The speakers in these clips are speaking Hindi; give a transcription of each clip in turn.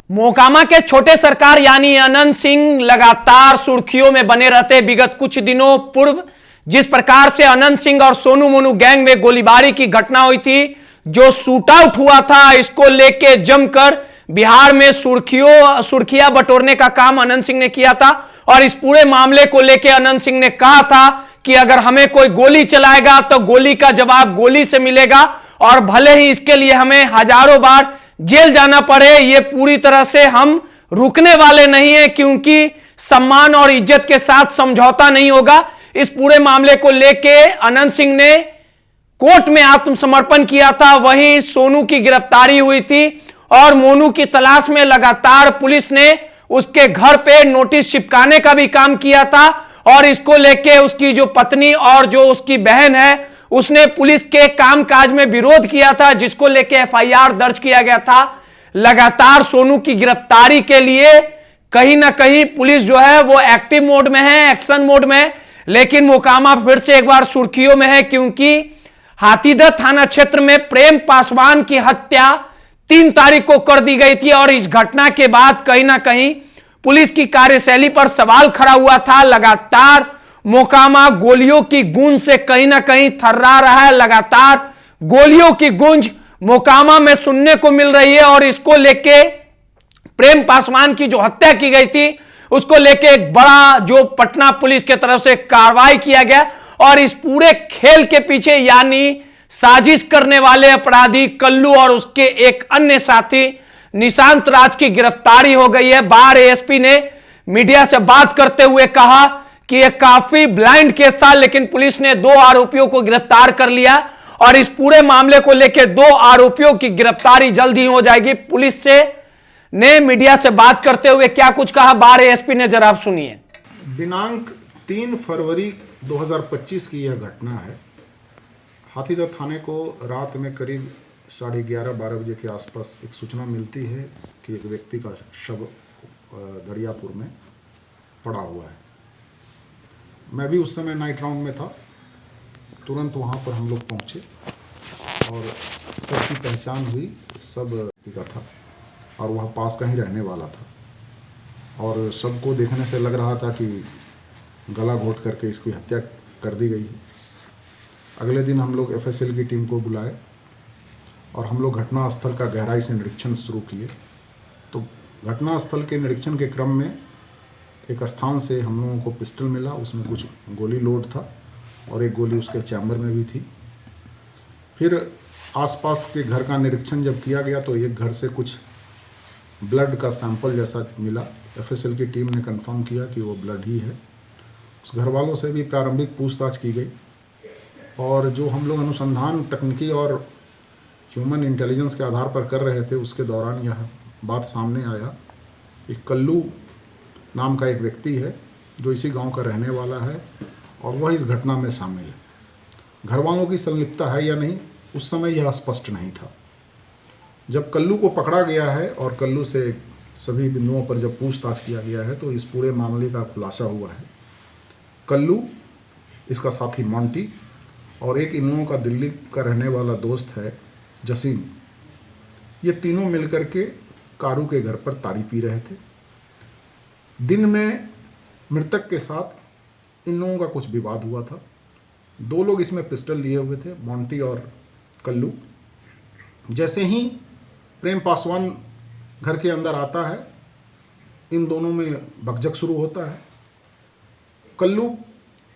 मोकामा के छोटे सरकार यानी अनंत सिंह लगातार सुर्खियों में बने रहते। विगत कुछ दिनों पूर्व जिस प्रकार से अनंत सिंह और सोनू मोनू गैंग में गोलीबारी की घटना हुई थी, जो शूट आउट हुआ था, इसको लेके जमकर बिहार में सुर्खियां बटोरने का काम अनंत सिंह ने किया था। और इस पूरे मामले को लेके अनंत सिंह ने कहा था कि अगर हमें कोई गोली चलाएगा तो गोली का जवाब गोली से मिलेगा, और भले ही इसके लिए हमें हजारों बार जेल जाना पड़े, ये पूरी तरह से हम रुकने वाले नहीं है, क्योंकि सम्मान और इज्जत के साथ समझौता नहीं होगा। इस पूरे मामले को लेके अनंत सिंह ने कोर्ट में आत्मसमर्पण किया था। वहीं सोनू की गिरफ्तारी हुई थी और मोनू की तलाश में लगातार पुलिस ने उसके घर पे नोटिस चिपकाने का भी काम किया था। और इसको लेके उसकी जो पत्नी और जो उसकी बहन है, उसने पुलिस के कामकाज में विरोध किया था, जिसको लेके एफआईआर दर्ज किया गया था। लगातार सोनू की गिरफ्तारी के लिए कहीं ना कहीं पुलिस जो है वो एक्टिव मोड में है, एक्शन मोड में है। लेकिन मोकामा फिर से एक बार सुर्खियों में है, क्योंकि हाथीदह थाना क्षेत्र में प्रेम पासवान की हत्या 3 तारीख को कर दी गई थी। और इस घटना के बाद कहीं ना कहीं पुलिस की कार्यशैली पर सवाल खड़ा हुआ था। लगातार मोकामा गोलियों की गूंज से कहीं ना कहीं थर्रा रहा है। लगातार गोलियों की गूंज मोकामा में सुनने को मिल रही है। और इसको लेके प्रेम पासवान की जो हत्या की गई थी, उसको लेके एक बड़ा जो पटना पुलिस के तरफ से कार्रवाई किया गया। और इस पूरे खेल के पीछे यानी साजिश करने वाले अपराधी कल्लू और उसके एक अन्य साथी निशांत राज की गिरफ्तारी हो गई है। बार एएसपी ने मीडिया से बात करते हुए कहा कि यह काफी ब्लाइंड केस था, लेकिन पुलिस ने 2 आरोपियों को गिरफ्तार कर लिया। और इस पूरे मामले को लेकर 2 आरोपियों की गिरफ्तारी जल्द ही हो जाएगी। पुलिस से ने मीडिया से बात करते हुए क्या कुछ कहा, बार एएसपी ने, जरा आप सुनिए। दिनांक 3 फरवरी 2025 की यह घटना है। हाथीदह थाने को रात में करीब 11:30-12 बजे के आसपास एक सूचना मिलती है कि एक व्यक्ति का शव दरियापुर में पड़ा हुआ है। मैं भी उस समय नाइट राउंड में था। तुरंत वहाँ पर हम लोग पहुँचे और सबकी पहचान हुई। सब व्यक्ति का था और वह पास का ही रहने वाला था। और सबको देखने से लग रहा था कि गला घोट करके इसकी हत्या कर दी गई है। अगले दिन हम लोग एफएसएल की टीम को बुलाए और हम लोग घटनास्थल का गहराई से निरीक्षण शुरू किए। तो घटनास्थल के निरीक्षण के क्रम में एक स्थान से हम लोगों को पिस्टल मिला, उसमें कुछ गोली लोड था और एक गोली उसके चैम्बर में भी थी। फिर आसपास के घर का निरीक्षण जब किया गया तो एक घर से कुछ ब्लड का सैंपल जैसा मिला। एफएसएल की टीम ने कंफर्म किया कि वो ब्लड ही है। उस घर वालों से भी प्रारंभिक पूछताछ की गई और जो हम लोग अनुसंधान तकनीकी और ह्यूमन इंटेलिजेंस के आधार पर कर रहे थे, उसके दौरान यह बात सामने आया कि कल्लू नाम का एक व्यक्ति है जो इसी गांव का रहने वाला है और वह इस घटना में शामिल है। घर वालों की संलिप्तता है या नहीं, उस समय यह स्पष्ट नहीं था। जब कल्लू को पकड़ा गया है और कल्लू से सभी बिंदुओं पर जब पूछताछ किया गया है तो इस पूरे मामले का खुलासा हुआ है। कल्लू, इसका साथी मोंटी और एक इन लोगों का दिल्ली का रहने वाला दोस्त है जसीम, ये तीनों मिलकर के कारू के घर पर तारी पी रहे थे। दिन में मृतक के साथ इन लोगों का कुछ विवाद हुआ था। 2 लोग इसमें पिस्टल लिए हुए थे, मोंटी और कल्लू। जैसे ही प्रेम पासवान घर के अंदर आता है, इन दोनों में बकझक शुरू होता है। कल्लू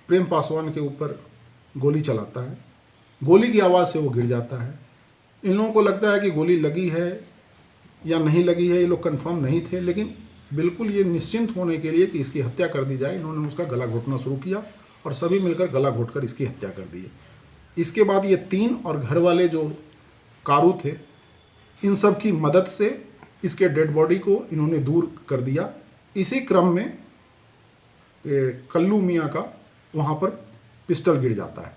प्रेम पासवान के ऊपर गोली चलाता है। गोली की आवाज़ से वो गिर जाता है। इन लोगों को लगता है कि गोली लगी है या नहीं लगी है, ये लोग कंफर्म नहीं थे, लेकिन बिल्कुल ये निश्चिंत होने के लिए कि इसकी हत्या कर दी जाए, इन्होंने उसका गला घोटना शुरू किया और सभी मिलकर गला घोटकर इसकी हत्या कर दी। इसके बाद ये 3 और घर वाले जो कारू थे, इन सब की मदद से इसके डेड बॉडी को इन्होंने दूर कर दिया। इसी क्रम में कल्लू मियाँ का वहाँ पर पिस्टल गिर जाता है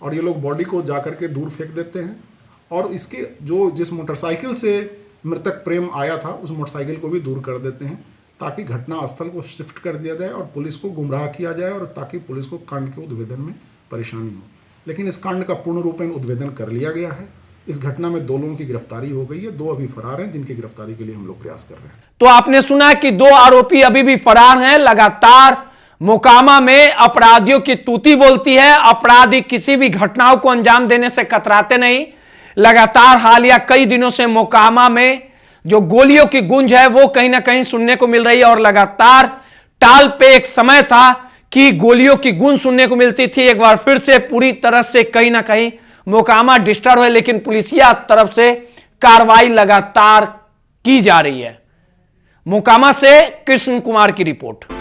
और ये लोग बॉडी को जाकर के दूर फेंक देते हैं। और इसके जिस मोटरसाइकिल से मृतक प्रेम आया था, उस मोटरसाइकिल को भी दूर कर देते हैं ताकि घटना स्थल को शिफ्ट कर दिया जाए और पुलिस को गुमराह किया जाए और ताकि पुलिस को कांड के उद्भेदन में परेशानी हो। लेकिन इस कांड का पूर्ण रूपेण उद्भेदन कर लिया गया है। इस घटना में 2 लोगों की गिरफ्तारी हो गई है, 2 अभी फरार हैं जिनकी गिरफ्तारी के लिए हम लोग प्रयास कर रहे हैं। तो आपने सुना कि 2 आरोपी अभी भी फरार हैं। लगातार मोकामा में अपराधियों की तूती बोलती है। अपराधी किसी भी घटनाओं को अंजाम देने से कतराते नहीं। लगातार हालिया कई दिनों से मोकामा में जो गोलियों की गूंज है वो कहीं ना कहीं सुनने को मिल रही है, और लगातार टाल पे एक समय था कि गोलियों की गूंज सुनने को मिलती थी। एक बार फिर से पूरी तरह से कहीं ना कहीं मोकामा डिस्टर्ब है, लेकिन पुलिसिया तरफ से कार्रवाई लगातार की जा रही है। मोकामा से कृष्ण कुमार की रिपोर्ट।